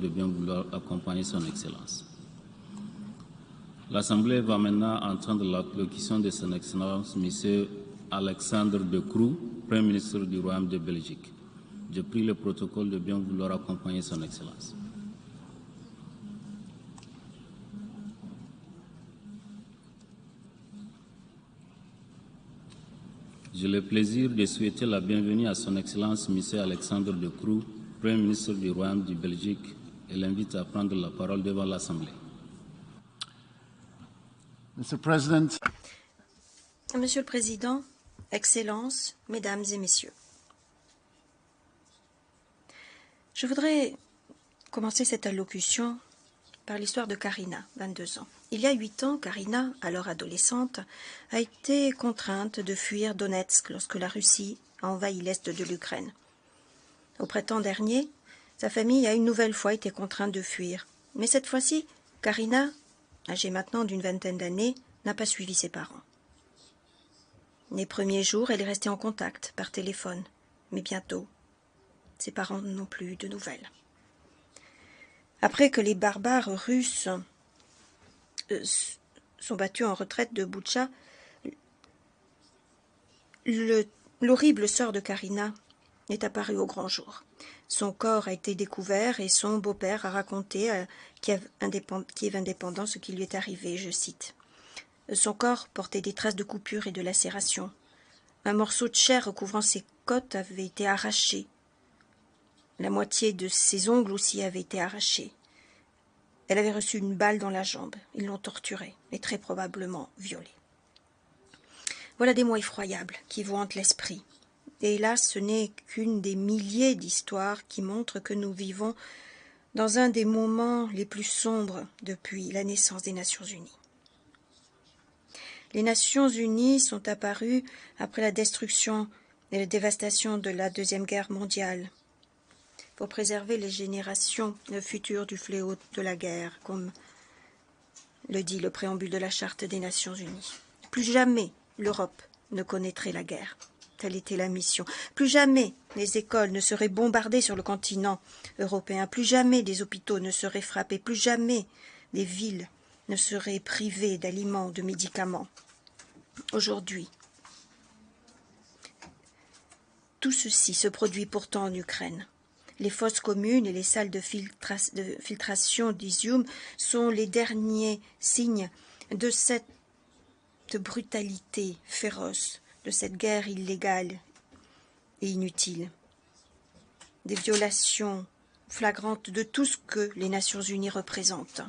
de bien vouloir accompagner son Excellence. L'Assemblée va maintenant entendre l'allocution de son Excellence, M. Alexandre De Croo, Premier ministre du Royaume de Belgique. Je prie le protocole de bien vouloir accompagner son Excellence. J'ai le plaisir de souhaiter la bienvenue à son Excellence, M. Alexandre De Croo, Premier ministre du Royaume de Belgique, et l'invite à prendre la parole devant l'Assemblée. Mr. President, Monsieur le Président, Excellences, Mesdames et Messieurs, je voudrais commencer cette allocution par l'histoire de Karina, 22 ans. Il y a 8 ans, Karina, alors adolescente, a été contrainte de fuir Donetsk lorsque la Russie a envahi l'est de l'Ukraine. Au printemps dernier, sa famille a une nouvelle fois été contrainte de fuir. Mais cette fois-ci, Karina, âgée maintenant d'une vingtaine d'années, n'a pas suivi ses parents. Les premiers jours, elle est restée en contact par téléphone, mais bientôt, ses parents n'ont plus de nouvelles. Après que les barbares russes sont battus en retraite de Boutcha, l'horrible sort de Karina est apparu au grand jour. Son corps a été découvert et son beau-père a raconté à Kiev Indépendant ce qui lui est arrivé, je cite. Son corps portait des traces de coupures et de lacérations. Un morceau de chair recouvrant ses côtes avait été arraché. La moitié de ses ongles aussi avait été arrachée. Elle avait reçu une balle dans la jambe. Ils l'ont torturée et très probablement violée. Voilà des mots effroyables qui vous hantent l'esprit. Et hélas, ce n'est qu'une des milliers d'histoires qui montrent que nous vivons dans un des moments les plus sombres depuis la naissance des Nations Unies. Les Nations Unies sont apparues après la destruction et la dévastation de la Deuxième Guerre mondiale, pour préserver les générations futures du fléau de la guerre, comme le dit le préambule de la Charte des Nations Unies. Plus jamais l'Europe ne connaîtrait la guerre. Telle était la mission. Plus jamais les écoles ne seraient bombardées sur le continent européen. Plus jamais des hôpitaux ne seraient frappés. Plus jamais des villes ne seraient privées d'aliments, de médicaments. Aujourd'hui, tout ceci se produit pourtant en Ukraine. Les fosses communes et les salles de filtration d'Izium sont les derniers signes de cette brutalité féroce, de cette guerre illégale et inutile, des violations flagrantes de tout ce que les Nations Unies représentent.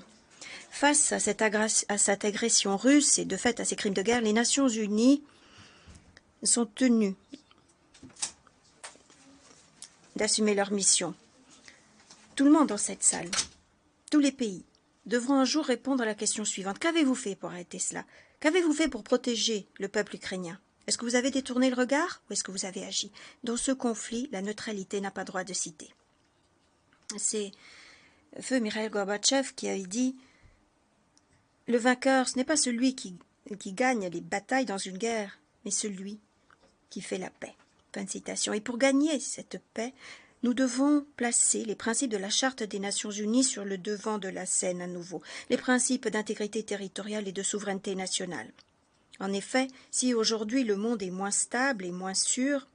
Face à cette agression russe et de fait à ces crimes de guerre, les Nations Unies sont tenues d'assumer leur mission. Tout le monde dans cette salle, tous les pays, devront un jour répondre à la question suivante. Qu'avez-vous fait pour arrêter cela? Qu'avez-vous fait pour protéger le peuple ukrainien? Est-ce que vous avez détourné le regard ou est-ce que vous avez agi? Dans ce conflit, la neutralité n'a pas droit de citer. C'est feu Mikhaïl Gorbatchev qui avait dit « Le vainqueur, ce n'est pas celui qui gagne les batailles dans une guerre, mais celui qui fait la paix. » Fin de citation. Et pour gagner cette paix, nous devons placer les principes de la Charte des Nations Unies sur le devant de la scène à nouveau, les principes d'intégrité territoriale et de souveraineté nationale. En effet, si aujourd'hui le monde est moins stable et moins sûr,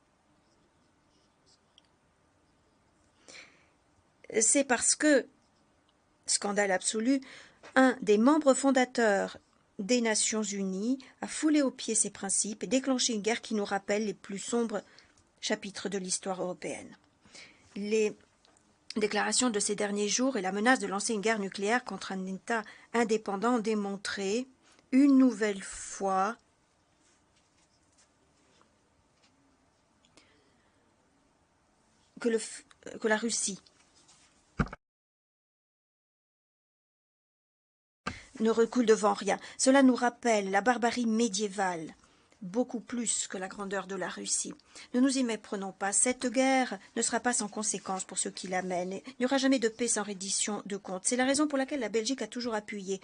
c'est parce que, scandale absolu, un des membres fondateurs des Nations Unies a foulé aux pieds ces principes et déclenché une guerre qui nous rappelle les plus sombres chapitres de l'histoire européenne. Les déclarations de ces derniers jours et la menace de lancer une guerre nucléaire contre un État indépendant ont démontré une nouvelle fois que la Russie ne recule devant rien. Cela nous rappelle la barbarie médiévale, beaucoup plus que la grandeur de la Russie. Ne nous y méprenons pas, cette guerre ne sera pas sans conséquences pour ceux qui la mènent. Il n'y aura jamais de paix sans reddition de comptes. C'est la raison pour laquelle la Belgique a toujours appuyé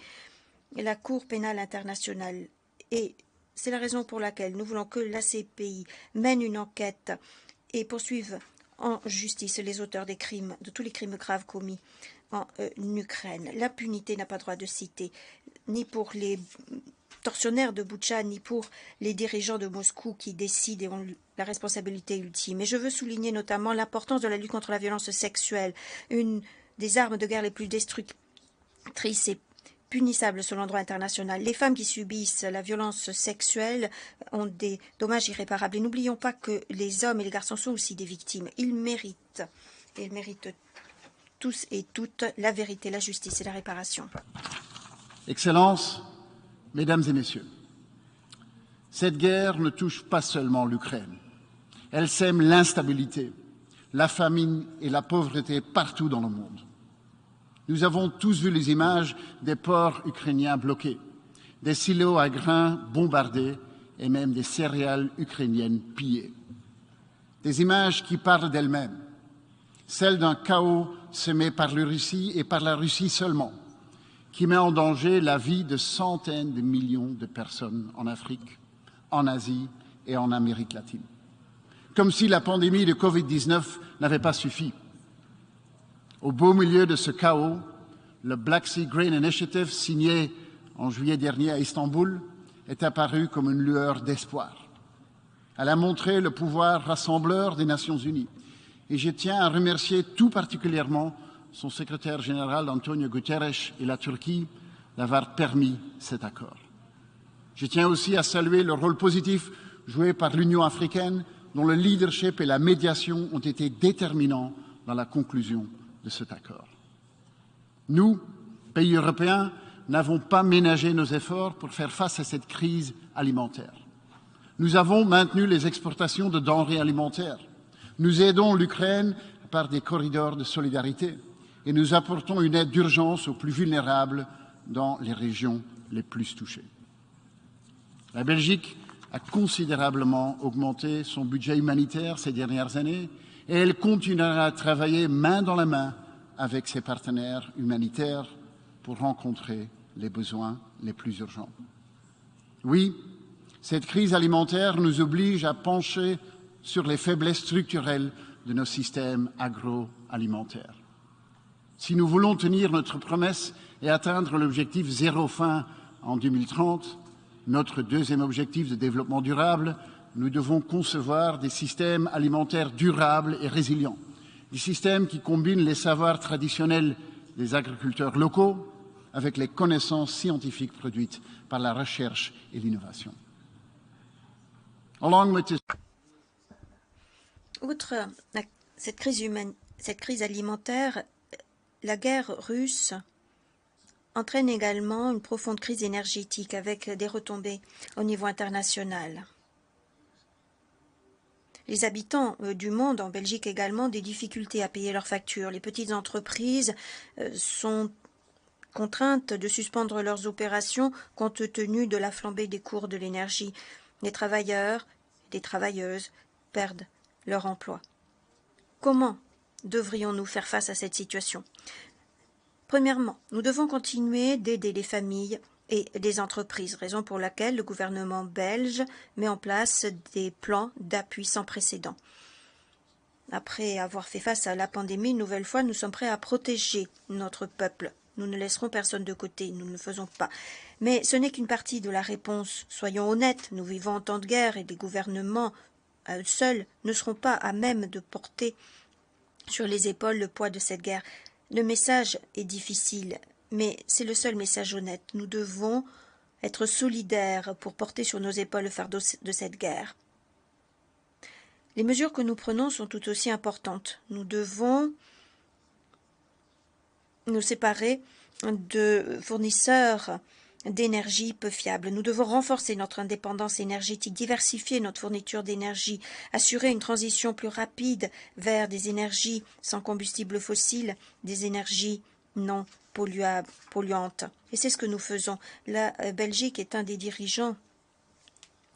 la Cour pénale internationale. Et c'est la raison pour laquelle nous voulons que la CPI mène une enquête et poursuive en justice les auteurs des crimes, de tous les crimes graves commis en Ukraine. L'impunité n'a pas droit de citer, ni pour les tortionnaires de Boutcha, ni pour les dirigeants de Moscou qui décident et ont la responsabilité ultime. Et je veux souligner notamment l'importance de la lutte contre la violence sexuelle, une des armes de guerre les plus destructrices et punissables selon le droit international. Les femmes qui subissent la violence sexuelle ont des dommages irréparables. Et n'oublions pas que les hommes et les garçons sont aussi des victimes. Ils méritent tous et toutes la vérité, la justice et la réparation. Excellences, Mesdames et Messieurs, cette guerre ne touche pas seulement l'Ukraine. Elle sème l'instabilité, la famine et la pauvreté partout dans le monde. Nous avons tous vu les images des ports ukrainiens bloqués, des silos à grains bombardés et même des céréales ukrainiennes pillées. Des images qui parlent d'elles-mêmes, celles d'un chaos semé par la Russie et par la Russie seulement, qui met en danger la vie de centaines de millions de personnes en Afrique, en Asie et en Amérique latine. Comme si la pandémie de Covid-19 n'avait pas suffi. Au beau milieu de ce chaos, le Black Sea Grain Initiative, signé en juillet dernier à Istanbul, est apparu comme une lueur d'espoir. Elle a montré le pouvoir rassembleur des Nations Unies. Et je tiens à remercier tout particulièrement son secrétaire général Antonio Guterres et la Turquie d'avoir permis cet accord. Je tiens aussi à saluer le rôle positif joué par l'Union africaine, dont le leadership et la médiation ont été déterminants dans la conclusion de cet accord. Nous, pays européens, n'avons pas ménagé nos efforts pour faire face à cette crise alimentaire. Nous avons maintenu les exportations de denrées alimentaires. Nous aidons l'Ukraine par des corridors de solidarité et nous apportons une aide d'urgence aux plus vulnérables dans les régions les plus touchées. La Belgique a considérablement augmenté son budget humanitaire ces dernières années et elle continuera à travailler main dans la main avec ses partenaires humanitaires pour rencontrer les besoins les plus urgents. Oui, cette crise alimentaire nous oblige à pencher sur les faiblesses structurelles de nos systèmes agroalimentaires. Si nous voulons tenir notre promesse et atteindre l'objectif zéro faim en 2030, notre deuxième objectif de développement durable, nous devons concevoir des systèmes alimentaires durables et résilients, des systèmes qui combinent les savoirs traditionnels des agriculteurs locaux avec les connaissances scientifiques produites par la recherche et l'innovation. Outre cette crise alimentaire, la guerre russe entraîne également une profonde crise énergétique avec des retombées au niveau international. Les habitants du monde, en Belgique également, des difficultés à payer leurs factures. Les petites entreprises sont contraintes de suspendre leurs opérations compte tenu de la flambée des cours de l'énergie. Les travailleurs, des travailleuses perdent leur emploi. Comment devrions-nous faire face à cette situation? Premièrement, nous devons continuer d'aider les familles et les entreprises, raison pour laquelle le gouvernement belge met en place des plans d'appui sans précédent. Après avoir fait face à la pandémie, une nouvelle fois, nous sommes prêts à protéger notre peuple. Nous ne laisserons personne de côté, nous ne le faisons pas. Mais ce n'est qu'une partie de la réponse. Soyons honnêtes, nous vivons en temps de guerre et les gouvernements seuls ne seront pas à même de porter sur les épaules le poids de cette guerre. Le message est difficile, mais c'est le seul message honnête. Nous devons être solidaires pour porter sur nos épaules le fardeau de cette guerre. Les mesures que nous prenons sont tout aussi importantes. Nous devons nous séparer de fournisseurs d'énergie peu fiables. Nous devons renforcer notre indépendance énergétique, diversifier notre fourniture d'énergie, assurer une transition plus rapide vers des énergies sans combustible fossile, des énergies non polluantes. Et c'est ce que nous faisons. La Belgique est un des dirigeants,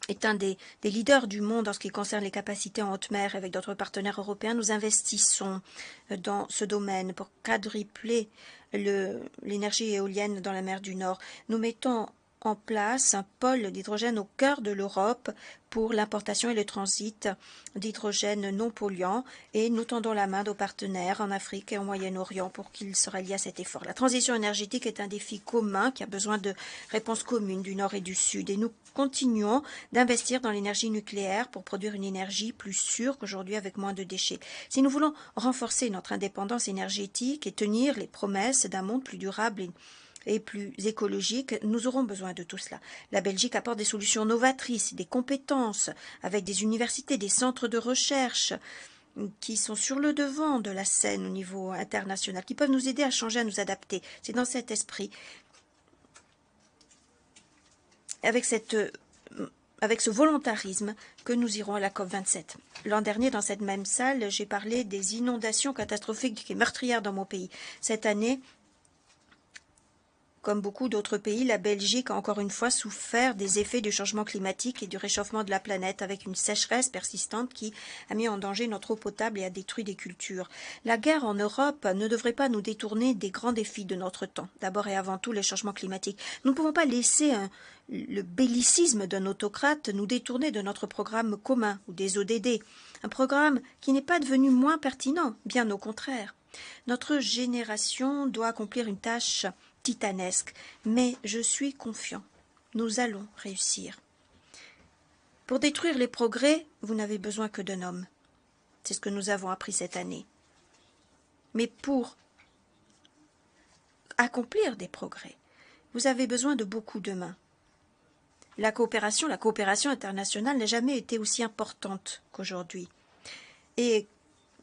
est un des leaders du monde en ce qui concerne les capacités en haute mer. Avec d'autres partenaires européens, nous investissons dans ce domaine pour quadrupler l'énergie éolienne dans la mer du Nord. Nous mettons en place un pôle d'hydrogène au cœur de l'Europe pour l'importation et le transit d'hydrogène non polluant, et nous tendons la main aux partenaires en Afrique et au Moyen-Orient pour qu'ils se rallient à cet effort. La transition énergétique est un défi commun qui a besoin de réponses communes du Nord et du Sud, et nous continuons d'investir dans l'énergie nucléaire pour produire une énergie plus sûre qu'aujourd'hui avec moins de déchets. Si nous voulons renforcer notre indépendance énergétique et tenir les promesses d'un monde plus durable et plus écologique, nous aurons besoin de tout cela. La Belgique apporte des solutions novatrices, des compétences, avec des universités, des centres de recherche qui sont sur le devant de la scène au niveau international, qui peuvent nous aider à changer, à nous adapter. C'est dans cet esprit, avec ce volontarisme, que nous irons à la COP27. L'an dernier, dans cette même salle, j'ai parlé des inondations catastrophiques et meurtrières dans mon pays. Cette année, comme beaucoup d'autres pays, la Belgique a encore une fois souffert des effets du changement climatique et du réchauffement de la planète, avec une sécheresse persistante qui a mis en danger notre eau potable et a détruit des cultures. La guerre en Europe ne devrait pas nous détourner des grands défis de notre temps, d'abord et avant tout les changements climatiques. Nous ne pouvons pas laisser le bellicisme d'un autocrate nous détourner de notre programme commun ou des ODD, un programme qui n'est pas devenu moins pertinent, bien au contraire. Notre génération doit accomplir une tâche titanesque, mais je suis confiant. Nous allons réussir. Pour détruire les progrès, vous n'avez besoin que d'un homme. C'est ce que nous avons appris cette année. Mais pour accomplir des progrès, vous avez besoin de beaucoup de mains. La coopération internationale n'a jamais été aussi importante qu'aujourd'hui. Et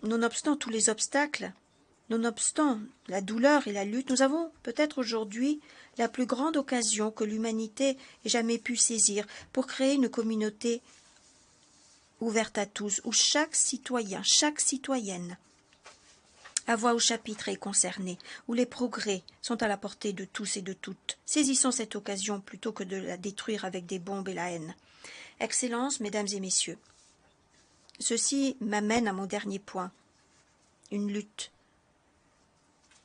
nonobstant tous les obstacles, nonobstant la douleur et la lutte, nous avons peut-être aujourd'hui la plus grande occasion que l'humanité ait jamais pu saisir pour créer une communauté ouverte à tous, où chaque citoyen, chaque citoyenne a voix au chapitre est concerné, où les progrès sont à la portée de tous et de toutes. Saisissons cette occasion plutôt que de la détruire avec des bombes et la haine. Excellences, mesdames et messieurs, ceci m'amène à mon dernier point, une lutte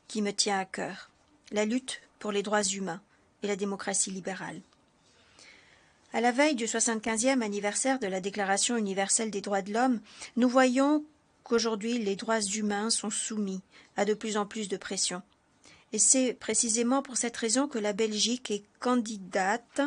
qui me tient à cœur, la lutte pour les droits humains et la démocratie libérale. À la veille du 75e anniversaire de la Déclaration universelle des droits de l'homme, nous voyons qu'aujourd'hui les droits humains sont soumis à de plus en plus de pression. Et c'est précisément pour cette raison que la Belgique est candidate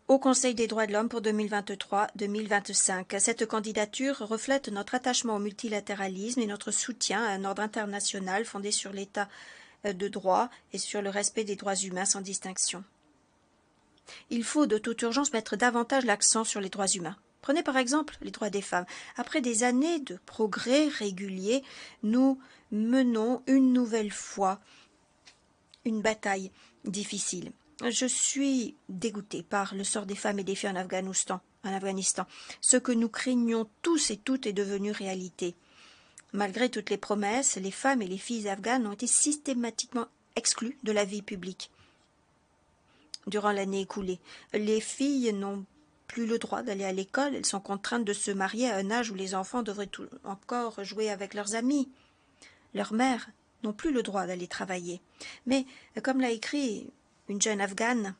au Conseil des droits de l'homme pour 2023-2025. Cette candidature reflète notre attachement au multilatéralisme et notre soutien à un ordre international fondé sur l'état de droit et sur le respect des droits humains sans distinction. Il faut de toute urgence mettre davantage l'accent sur les droits humains. Prenez par exemple les droits des femmes. Après des années de progrès réguliers, nous menons une nouvelle fois une bataille difficile. Je suis dégoûtée par le sort des femmes et des filles en Afghanistan. Ce que nous craignions tous et toutes est devenu réalité. Malgré toutes les promesses, les femmes et les filles afghanes ont été systématiquement exclues de la vie publique. Durant l'année écoulée, les filles n'ont plus le droit d'aller à l'école, elles sont contraintes de se marier à un âge où les enfants devraient encore jouer avec leurs amis. Leurs mères n'ont plus le droit d'aller travailler. Mais, comme l'a écrit une jeune Afghane,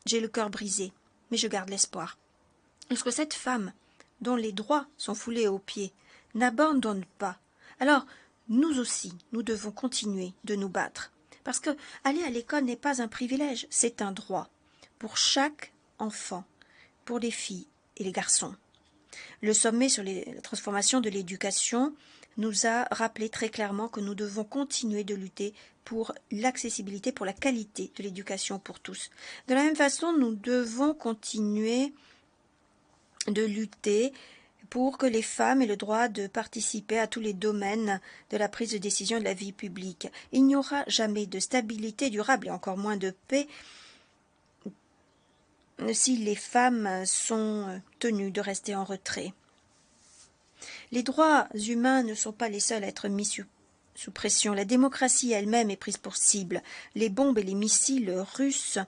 j'ai le cœur brisé, mais je garde l'espoir. Lorsque cette femme, dont les droits sont foulés aux pieds, n'abandonne pas, alors nous aussi, nous devons continuer de nous battre. Parce que aller à l'école n'est pas un privilège, c'est un droit. Pour chaque enfant, pour les filles et les garçons. Le sommet sur la transformation de l'éducation nous a rappelé très clairement que nous devons continuer de lutter pour l'accessibilité, pour la qualité de l'éducation pour tous. De la même façon, nous devons continuer de lutter pour que les femmes aient le droit de participer à tous les domaines de la prise de décision de la vie publique. Il n'y aura jamais de stabilité durable et encore moins de paix si les femmes sont tenues de rester en retrait. Les droits humains ne sont pas les seuls à être mis sous pression. La démocratie elle-même est prise pour cible. Les bombes et les missiles russes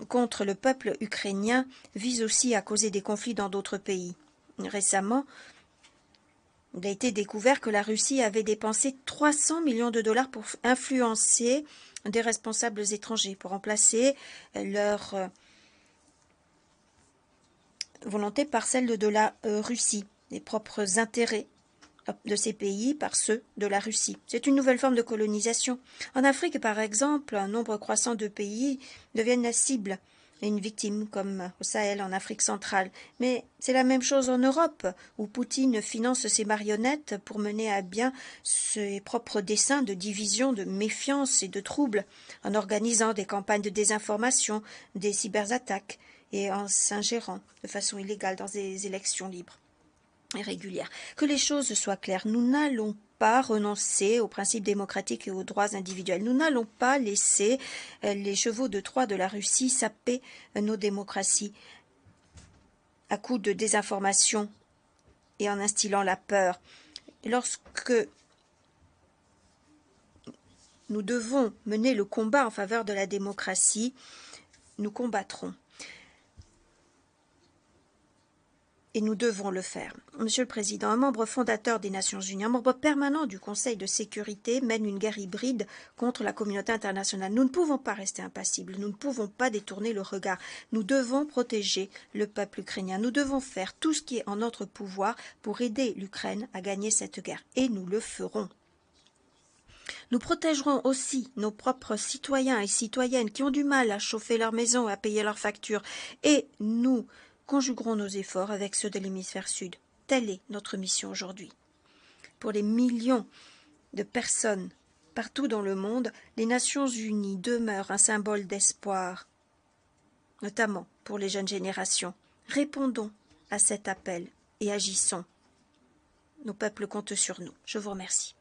contre le peuple ukrainien visent aussi à causer des conflits dans d'autres pays. Récemment, Il a été découvert que la Russie avait dépensé 300 millions de dollars pour influencer des responsables étrangers, pour remplacer leur volonté par celle de la Russie, les propres intérêts de ces pays par ceux de la Russie. C'est une nouvelle forme de colonisation. En Afrique, par exemple, un nombre croissant de pays deviennent la cible et une victime, comme au Sahel, en Afrique centrale. Mais c'est la même chose en Europe, où Poutine finance ses marionnettes pour mener à bien ses propres desseins de division, de méfiance et de troubles, en organisant des campagnes de désinformation, des cyberattaques et en s'ingérant de façon illégale dans des élections libres et régulière. Que les choses soient claires, nous n'allons pas renoncer aux principes démocratiques et aux droits individuels. Nous n'allons pas laisser les chevaux de Troie de la Russie saper nos démocraties à coups de désinformation et en instillant la peur. Lorsque nous devons mener le combat en faveur de la démocratie, nous combattrons. Et nous devons le faire. Monsieur le Président, un membre fondateur des Nations Unies, un membre permanent du Conseil de sécurité mène une guerre hybride contre la communauté internationale. Nous ne pouvons pas rester impassibles, nous ne pouvons pas détourner le regard. Nous devons protéger le peuple ukrainien. Nous devons faire tout ce qui est en notre pouvoir pour aider l'Ukraine à gagner cette guerre. Et nous le ferons. Nous protégerons aussi nos propres citoyens et citoyennes qui ont du mal à chauffer leur maison, à payer leurs factures. Et nous conjuguerons nos efforts avec ceux de l'hémisphère sud. Telle est notre mission aujourd'hui. Pour les millions de personnes partout dans le monde, les Nations Unies demeurent un symbole d'espoir, notamment pour les jeunes générations. Répondons à cet appel et agissons. Nos peuples comptent sur nous. Je vous remercie.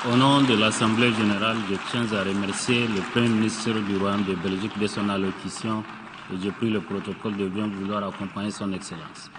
Au nom de l'Assemblée générale, je tiens à remercier le Premier ministre du Royaume de Belgique de son allocution et je prie le protocole de bien vouloir accompagner son Excellence.